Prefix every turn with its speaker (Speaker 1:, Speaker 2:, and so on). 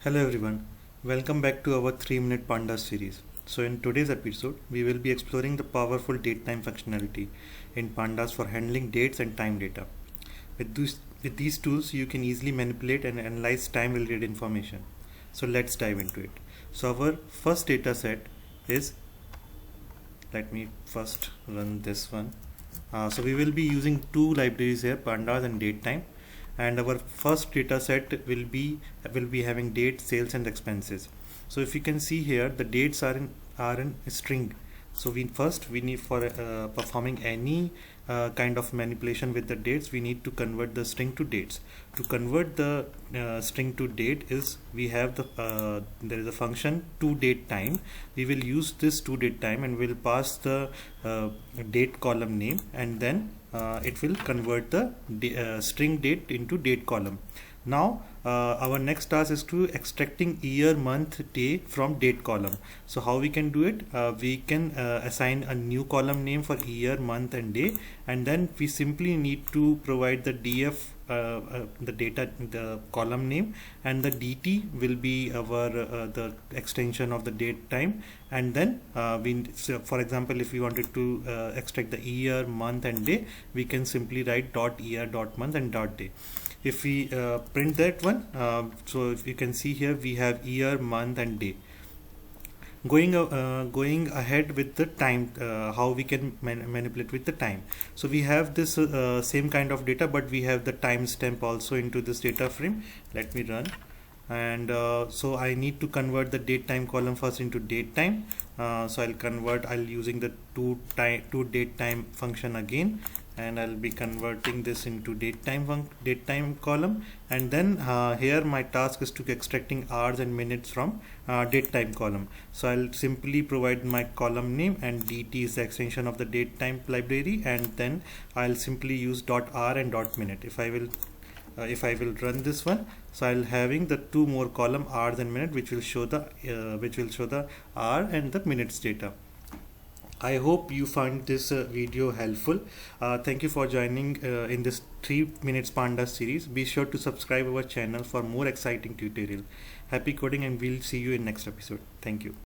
Speaker 1: Hello everyone, welcome back to our 3-minute Pandas series. So in today's episode, we will be exploring the powerful datetime functionality in Pandas for handling dates and time data. With these tools, you can easily manipulate and analyze time-related information. So let's dive into it. So our first data set is, let me first run this one. So we will be using two libraries here, Pandas and datetime. And our first data set will be having date, sales and expenses. So if you can see here, the dates are in string. So we need for performing any kind of manipulation with the dates, we need to convert the string to dates. To convert the string to date is we have the there is a function toDateTime. We will use this toDateTime and we'll pass the date column name, and then it will convert the string date into date column. Now our next task is to extracting year, month, day from date column. So how we can do it? We can assign a new column name for year, month and day, and then we simply need to provide the df the column name, and the dt will be our the extension of the date time. And then so for example, if we wanted to extract the year, month and day, we can simply write dot year, dot month and dot day. If we print that one, so if you can see here, we have year, month and day. Going ahead with the time, how we can manipulate with the time. So we have this same kind of data, but we have the timestamp also into this data frame. Let me run. And so I need to convert the date time column first into date time. So I'll using the toDateTime function again, and I'll be converting this into date time column. And then here my task is to extracting hours and minutes from date time column. So I'll simply provide my column name, and dt is the extension of the date time library, and then I'll simply use .r and .minute. If I will run this one, so I'll having the two more column, hours and minute, which will show the hour and the minutes data. I hope you find this video helpful. Thank you for joining in this 3 minutes Pandas series. Be sure to subscribe our channel for more exciting tutorial. Happy coding, and we'll see you in next episode. Thank you.